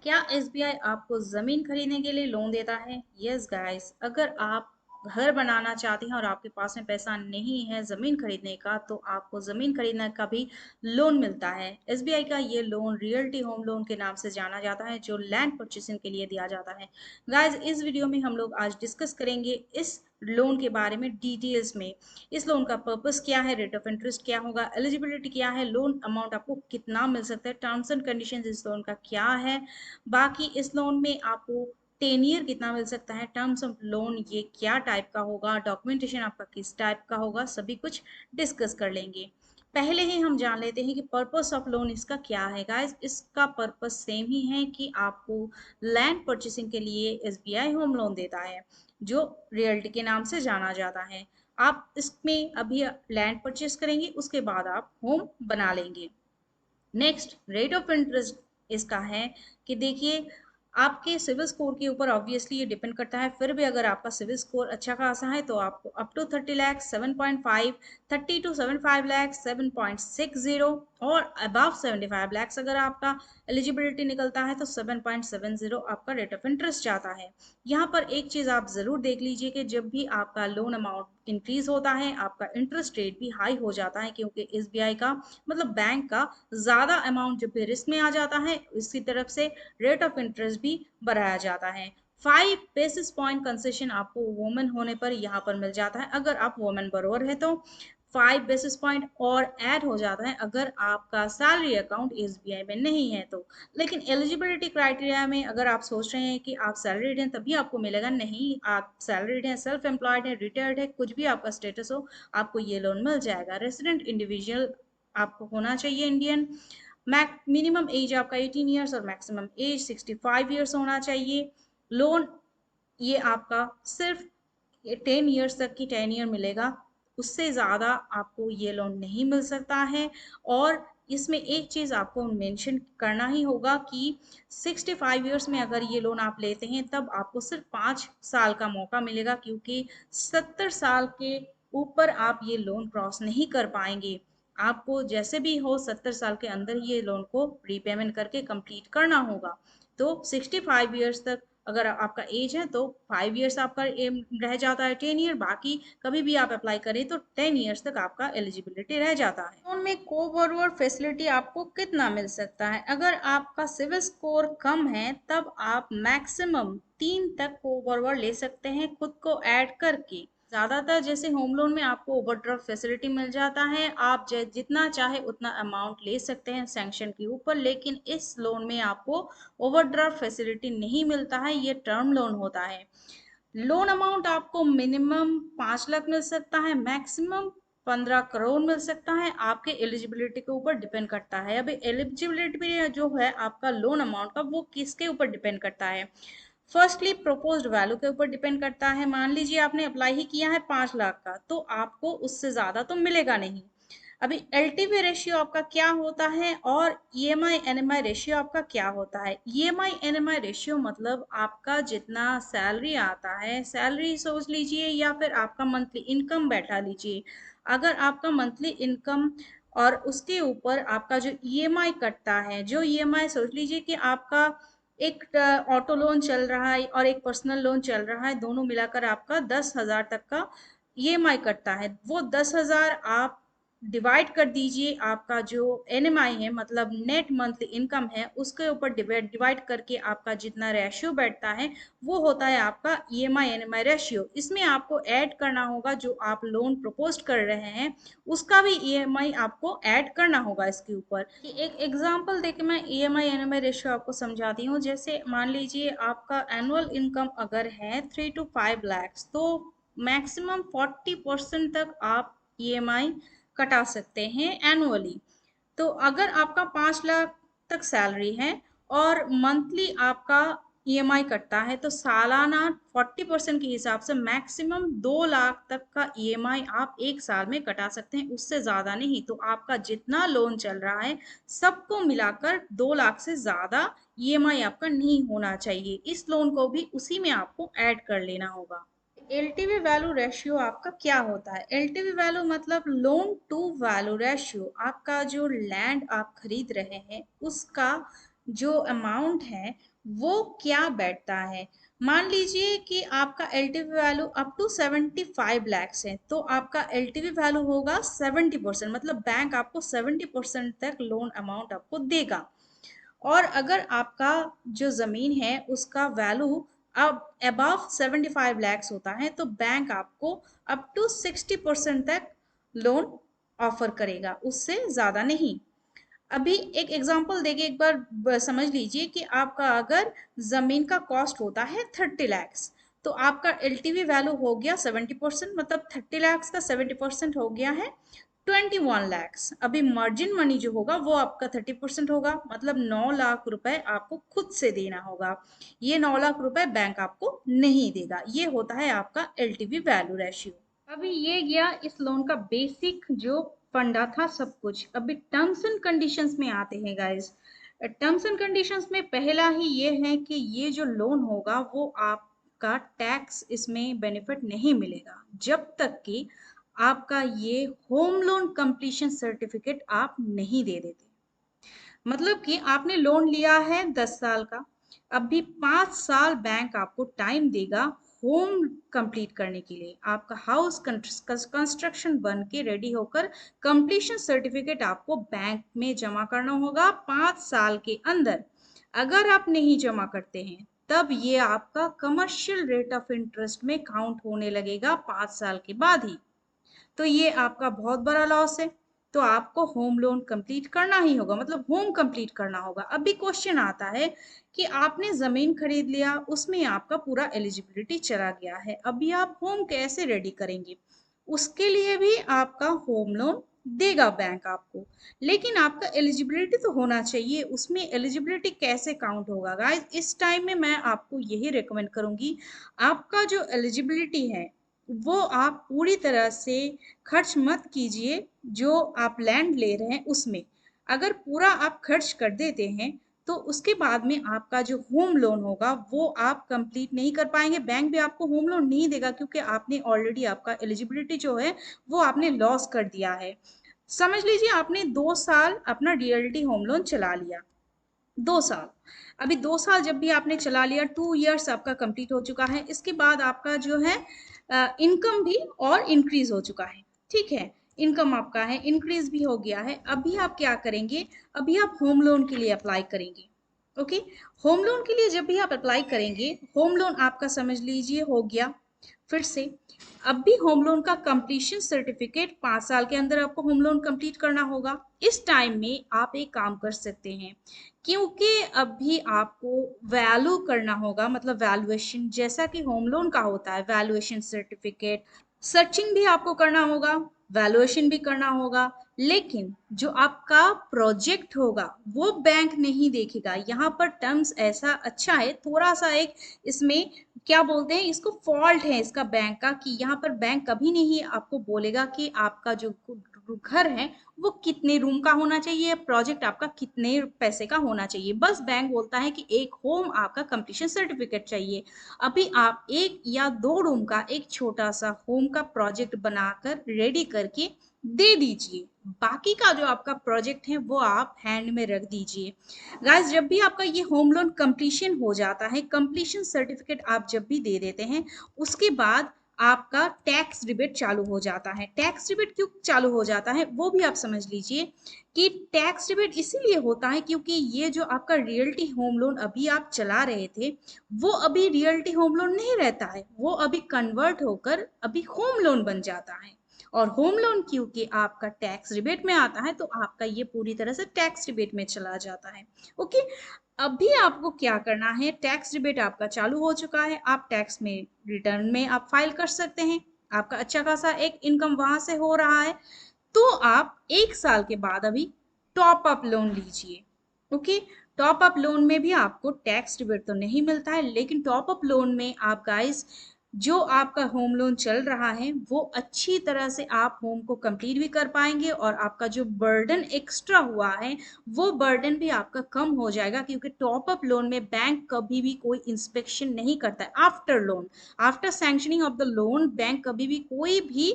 क्या एसबीआई आपको जमीन खरीदने के लिए लोन देता है? यस गाइस, अगर आप घर बनाना चाहते हैं और आपके पास में पैसा नहीं है जमीन खरीदने का, तो आपको जमीन खरीदने का भी लोन मिलता है। एसबीआई का ये लोन रियल्टी होम लोन के नाम से जाना जाता है, जो लैंड परचेसिंग के लिए दिया जाता है। गाइस, इस वीडियो में हम लोग आज डिस्कस करेंगे इस लोन के बारे में डिटेल्स में। इस लोन का पर्पस क्या है, रेट ऑफ इंटरेस्ट क्या होगा, एलिजिबिलिटी क्या है, लोन अमाउंट आपको कितना मिल सकता है, टर्म्स एंड कंडीशंस इस लोन का क्या है, बाकी इस लोन में आपको 10 ईयर कितना मिल सकता है, टर्म्स ऑफ लोन ये क्या टाइप का होगा, डॉक्यूमेंटेशन आपका किस टाइप का होगा, सभी कुछ डिस्कस कर लेंगे। पहले ही हम जान लेते हैं कि पर्पस ऑफ लोन इसका क्या है। गाइस, इसका पर्पस सेम ही है कि आपको लैंड परचेसिंग के लिए एसबीआई होम लोन देता है, जो रियल्टी के नाम से जाना जाता है। आप इसमें अभी लैंड परचेस करेंगे, उसके बाद आप होम बना लेंगे। नेक्स्ट, रेट ऑफ इंटरेस्ट इसका है कि देखिए, आपके सिविल स्कोर के ऊपर ऑब्वियसली ये डिपेंड करता है। फिर भी अगर आपका सिविल स्कोर अच्छा खासा है तो आपको up to 30 lakh 7.5, 30 to 75 lakh 7.60, और अबव 75 लाख अगर आपका एलिजिबिलिटी निकलता है तो 7.70 आपका रेट ऑफ इंटरेस्ट जाता है। यहाँ पर एक चीज आप जरूर देख लीजिए कि जब भी आपका लोन अमाउंट इंक्रीज होता है, आपका इंटरेस्ट रेट भी हाई हो जाता है, क्योंकि एसबीआई का मतलब बैंक का ज्यादा अमाउंट जब भी रिस्क में आ जाता है, इसकी तरफ से रेट ऑफ इंटरेस्ट भी बढ़ाया जाता है। 5 बेसिस पॉइंट कंसेशन आपको वोमेन होने पर यहाँ पर मिल जाता है, अगर आप वोमेन बरोर है तो 5 बेसिस पॉइंट और ऐड हो जाता है अगर आपका सैलरी अकाउंट एसबीआई में नहीं है तो। लेकिन एलिजिबिलिटी क्राइटेरिया में अगर आप सोच रहे हैं कि आप सैलरीड हैं तभी आपको मिलेगा, नहीं, आप सैलरीड हैं, सेल्फ एम्प्लॉयड है, रिटायर्ड है, कुछ भी आपका स्टेटस हो, आपको ये लोन मिल जाएगा। रेसिडेंट इंडिविजुअल आपको होना चाहिए इंडियन। मिनिमम एज आपका 18 ईयर्स और मैक्सिमम एज 65 ईयर्स होना चाहिए। लोन ये आपका सिर्फ 10 ईयर्स तक की 10 ईयर मिलेगा, उससे ज़्यादा आपको ये लोन नहीं मिल सकता है। और इसमें एक चीज़ आपको मेंशन करना ही होगा कि 65 ईयर्स में अगर ये लोन आप लेते हैं तब आपको सिर्फ 5 साल का मौका मिलेगा, क्योंकि 70 साल के ऊपर आप ये लोन क्रॉस नहीं कर पाएंगे। आपको जैसे भी हो 70 साल के अंदर ये लोन को रीपेमेंट करके कंप्लीट करना होगा। तो 65 ईयर्स तक अगर आपका एज है तो 5 ईयर्स आपका एम रह जाता है, 10 ईयर, बाकी कभी भी आप अप्लाई करें तो 10 ईयर्स तक आपका एलिजिबिलिटी रह जाता है। लोन में को बोरोवर फैसिलिटी आपको कितना मिल सकता है? अगर आपका सिविल स्कोर कम है तब आप मैक्सिमम 3 तक को बोरोवर ले सकते हैं खुद को ऐड करके। ज्यादातर जैसे होम लोन में आपको ओवरड्राफ्ट फैसिलिटी मिल जाता है, आप जितना चाहे उतना अमाउंट ले सकते हैं सैंक्शन के ऊपर, लेकिन इस लोन में आपको ओवरड्राफ्ट फैसिलिटी नहीं मिलता है, ये टर्म लोन होता है। लोन अमाउंट आपको मिनिमम 5 लाख मिल सकता है, मैक्सिमम 15 करोड़ मिल सकता है, आपके एलिजिबिलिटी के ऊपर डिपेंड करता है। अभी एलिजिबिलिटी जो है आपका लोन अमाउंट का, वो किसके ऊपर डिपेंड करता है? फर्स्टली प्रोपोज्ड वैल्यू के ऊपर डिपेंड करता है। मान लीजिए आपने अप्लाई ही किया है 5 लाख का, तो आपको उससे ज्यादा तो मिलेगा नहीं। अभी एलटीवी रेशियो आपका क्या होता है और ईएमआई एनएमआई रेशियो आपका क्या होता है? ईएमआई एनएमआई रेशियो मतलब आपका जितना सैलरी आता है, सैलरी सोच लीजिए या फिर आपका मंथली इनकम बैठा लीजिए। अगर आपका मंथली इनकम और उसके ऊपर आपका जो ईएमआई कटता है, जो ईएमआई सोच लीजिए कि आपका एक ऑटो लोन चल रहा है और एक पर्सनल लोन चल रहा है, दोनों मिलाकर आपका 10 हजार तक का ईएमआई कटता है। वो 10 हजार आप डिवाइड कर दीजिए आपका जो एनएमआई है, मतलब नेट मंथली इनकम है, उसके ऊपर डिवाइड करके आपका जितना रेशियो बैठता है वो होता है आपका ईएमआई एनएमआई रेशियो। इसमें आपको ऐड करना होगा जो आप लोन प्रपोज कर रहे हैं, उसका भी ईएमआई आपको ऐड करना होगा इसके ऊपर। एक एग्जांपल देके मैं ईएमआई एनएमआई रेशियो आपको समझाती हूँ। जैसे मान लीजिए आपका एनुअल इनकम अगर है 3 to 5 lakhs, तो मैक्सिमम 40% तक आप ईएमआई कटा सकते हैं एनुअली। तो अगर आपका 5 लाख तक सैलरी है और मंथली आपका ईएमआई कटता है, तो सालाना 40% के हिसाब से मैक्सिमम 2 लाख तक का ईएमआई आप एक साल में कटा सकते हैं, उससे ज्यादा नहीं। तो आपका जितना लोन चल रहा है सबको मिलाकर 2 लाख से ज्यादा ईएमआई आपका नहीं होना चाहिए। इस लोन को भी उसी में आपको ऐड कर लेना होगा। एलटीवी वैल्यू रेशियो आपका क्या होता है? एलटीवी वैल्यू मतलब लोन टू वैल्यू रेशियो। आपका जो लैंड आप खरीद रहे हैं उसका जो अमाउंट है वो क्या बैठता है। मान लीजिए कि आपका LTV value up to 75 lakhs है, तो आपका एलटीवी वैल्यू होगा 70%, मतलब बैंक आपको 70% तक लोन अमाउंट आपको देगा। और अगर आपका जो ज़मीन है उसका वैल्यू अब अबव 75 lakhs होता है, तो बैंक आपको अप टू 60% तक लोन ऑफर करेगा, उससे ज़्यादा नहीं। अभी एक एग्जांपल देके एक बार समझ लीजिए कि आपका अगर जमीन का कॉस्ट होता है 30 lakhs, तो आपका एलटीवी वैल्यू हो गया 70%, मतलब 30 lakhs का 70% हो गया है 21 lakhs। अभी मार्जिन मनी जो होगा वो आपका 30% होगा, मतलब 9 लाख रुपए आपको खुद से देना होगा। ये 9 लाख रुपए बैंक आपको नहीं देगा। ये होता है आपका एलटीवी वैल्यू रेशियो। अभी ये गया इस लोन का बेसिक जो फंडा था सब कुछ। अभी टर्म्स एंड कंडीशंस में आते हैं गाइस। टर्म्स एंड कंडीशंस में पहला ही ये है कि ये जो लोन होगा वो आपका टैक्स इसमें बेनिफिट नहीं मिलेगा जब तक कि आपका ये होम लोन कंप्लीशन सर्टिफिकेट आप नहीं दे देते। मतलब कि आपने लोन लिया है 10 साल का, अभी 5 साल बैंक आपको टाइम देगा होम कंप्लीट करने के लिए। आपका हाउस कंस्ट्रक्शन बन के रेडी होकर कंप्लीशन सर्टिफिकेट आपको बैंक में जमा करना होगा 5 साल के अंदर। अगर आप नहीं जमा करते हैं तब ये आपका कमर्शियल रेट ऑफ इंटरेस्ट में काउंट होने लगेगा 5 साल के बाद ही। तो ये आपका बहुत बड़ा लॉस है। तो आपको होम लोन कंप्लीट करना ही होगा, मतलब होम कंप्लीट करना होगा। अभी क्वेश्चन आता है कि आपने जमीन खरीद लिया, उसमें आपका पूरा एलिजिबिलिटी चला गया है, अभी आप होम कैसे रेडी करेंगे। उसके लिए भी आपका होम लोन देगा बैंक आपको, लेकिन आपका एलिजिबिलिटी तो होना चाहिए। उसमें एलिजिबिलिटी कैसे काउंट होगा गाइस, इस टाइम में मैं आपको यही रिकमेंड करूंगी, आपका जो एलिजिबिलिटी है वो आप पूरी तरह से खर्च मत कीजिए। जो आप लैंड ले रहे हैं उसमें अगर पूरा आप खर्च कर देते हैं तो उसके बाद में आपका जो होम लोन होगा वो आप कंप्लीट नहीं कर पाएंगे। बैंक भी आपको होम लोन नहीं देगा क्योंकि आपने ऑलरेडी आपका एलिजिबिलिटी जो है वो आपने लॉस कर दिया है। समझ लीजिए आपने 2 साल अपना डीएलटी होम लोन चला लिया, 2 साल। अभी 2 साल जब भी आपने चला लिया, 2 इयर्स आपका कंप्लीट हो चुका है, इसके बाद आपका जो है इनकम भी और इंक्रीज हो चुका है। ठीक है, इनकम आपका है इंक्रीज भी हो गया है। अभी आप क्या करेंगे, अभी आप होम लोन के लिए अप्लाई करेंगे। ओके, होम लोन के लिए जब भी आप अप्लाई करेंगे, होम लोन आपका समझ लीजिए हो गया। फिर से अब भी होम लोन का कंप्लीशन सर्टिफिकेट 5 साल के अंदर आपको होम लोन कंप्लीट करना होगा। इस टाइम में आप एक काम कर सकते हैं, क्योंकि अभी आपको वैल्यू करना होगा, मतलब वैल्यूएशन जैसा कि होम लोन का होता है, वैल्यूएशन सर्टिफिकेट सर्चिंग भी आपको करना होगा, वैल्यूएशन भी करना होगा। लेकिन जो आपका प्रोजेक्ट होगा वो बैंक नहीं देखेगा। यहाँ पर टर्म्स ऐसा अच्छा है थोड़ा सा, एक इसमें क्या बोलते हैं इसको, फॉल्ट है इसका बैंक का, कि यहाँ पर बैंक कभी नहीं आपको बोलेगा कि आपका जो घर है वो कितने रूम का होना चाहिए, प्रोजेक्ट आपका कितने पैसे का होना चाहिए। बस बैंक बोलता है कि एक होम आपका कंप्लीशन सर्टिफिकेट चाहिए। अभी आप 1 या 2 रूम का एक छोटा सा होम का प्रोजेक्ट बनाकर रेडी करके दे दीजिए, बाकी का जो आपका प्रोजेक्ट है वो आप हैंड में रख दीजिए। गाइस जब भी आपका ये होम लोन कंप्लीशन हो जाता है, कंप्लीशन सर्टिफिकेट आप जब भी दे देते हैं, उसके बाद आपका टैक्स रिबेट चालू हो जाता है। टैक्स रिबेट क्यों चालू हो जाता है वो भी आप समझ लीजिए कि टैक्स रिबेट इसीलिए होता है क्योंकि ये जो आपका रियल्टी होम लोन अभी आप चला रहे थे वो अभी रियल्टी होम लोन नहीं रहता है, वो अभी कन्वर्ट होकर अभी होम लोन बन जाता है। और होम लोन क्योंकि आपका टैक्स रिबेट में आता है तो आपका ये पूरी तरह से टैक्स रिबेट में चला जाता है। ओके, अभी आपको क्या करना है, टैक्स रिबेट आपका चालू हो चुका है, आप टैक्स में रिटर्न में आप फाइल कर सकते हैं, आपका अच्छा खासा एक इनकम वहां से हो रहा है। तो आप 1 साल के बाद अभी टॉप अप लोन लीजिए। ओके, टॉप अप लोन में भी आपको टैक्स रिबेट तो नहीं मिलता है, लेकिन टॉप अप लोन में आप गाइस जो आपका होम लोन चल रहा है वो अच्छी तरह से आप होम को कंप्लीट भी कर पाएंगे और आपका जो बर्डन एक्स्ट्रा हुआ है वो बर्डन भी आपका कम हो जाएगा, क्योंकि टॉप अप लोन में बैंक कभी भी कोई इंस्पेक्शन नहीं करता है। After loan, after sanctioning of the loan bank कभी भी कोई भी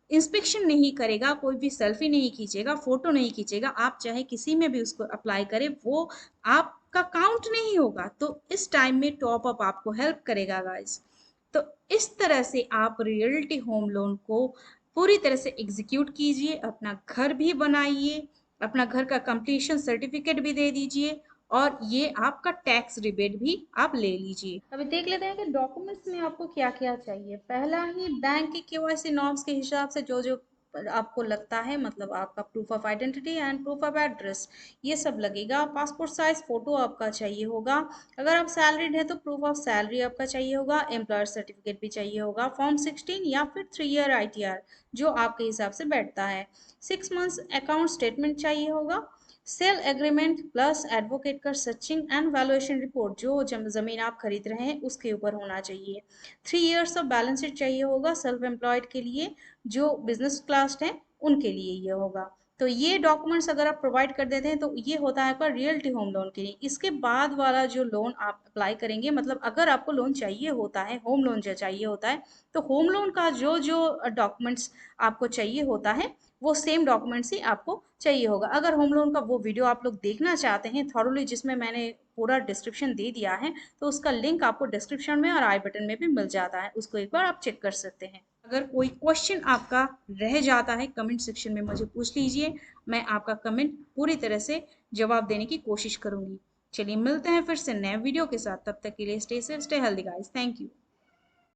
इंस्पेक्शन नहीं करेगा, कोई भी सेल्फी नहीं खींचेगा, फोटो नहीं खींचेगा। आप चाहे किसी में भी उसको अप्लाई करें, वो आप आपका काउंट नहीं होगा, तो इस टाइम में टॉप अप आपको हेल्प करेगा गाइस। तो इस तरह से आप रियल्टी होम लोन को पूरी तरह से एग्जीक्यूट कीजिए, अपना घर भी बनाइए, अपना घर का कंप्लीशन सर्टिफिकेट भी दे दीजिए, और ये आपका टैक्स रिबेट भी आप ले लीजिए। अभी देख लेते हैं कि डॉक्यूमेंट्स में आपको क्या क्या चाहिए। पहला ही बैंक के केवाईसी नॉर्म्स के हिसाब से जो जो आपको लगता है, मतलब आपका proof of identity and proof of address, ये सब लगेगा। पासपोर्ट साइज फोटो आपका चाहिए होगा। अगर आप सैलरीड है तो प्रूफ ऑफ सैलरी आपका चाहिए होगा। एम्प्लॉयर सर्टिफिकेट भी चाहिए होगा। फॉर्म 16 या फिर 3 ईयर आईटीआर जो आपके हिसाब से बैठता है। 6 मंथ्स अकाउंट स्टेटमेंट चाहिए होगा। सेल एग्रीमेंट प्लस एडवोकेट का सर्चिंग एंड वैल्यूएशन रिपोर्ट जो जमीन आप खरीद रहे हैं उसके ऊपर होना चाहिए। 3 इयर्स ऑफ बैलेंस शीट चाहिए होगा सेल्फ एम्प्लॉयड के लिए। जो बिजनेस क्लास है उनके लिए ये होगा। तो ये डॉक्यूमेंट्स अगर आप प्रोवाइड कर देते हैं तो ये होता है आपका रियल्टी होम लोन के लिए। इसके बाद वाला जो लोन आप अप्लाई करेंगे, मतलब अगर आपको लोन चाहिए होता है, होम लोन जो चाहिए होता है, तो होम लोन का जो जो डॉक्यूमेंट्स आपको चाहिए होता है वो सेम डॉक्यूमेंट्स ही आपको चाहिए होगा। अगर होम लोन का वो वीडियो आप लोग देखना चाहते हैं थॉरोली, जिसमें मैंने पूरा डिस्क्रिप्शन दे दिया है, तो उसका लिंक आपको डिस्क्रिप्शन में और आई बटन में भी मिल जाता है, उसको एक बार आप चेक कर सकते हैं। अगर कोई क्वेश्चन आपका रह जाता है कमेंट सेक्शन में मुझे पूछ लीजिए, मैं आपका कमेंट पूरी तरह से जवाब देने की कोशिश करूंगी। चलिए मिलते हैं फिर से नए वीडियो के साथ, तब तक के लिए stay safe stay healthy guys, thank you.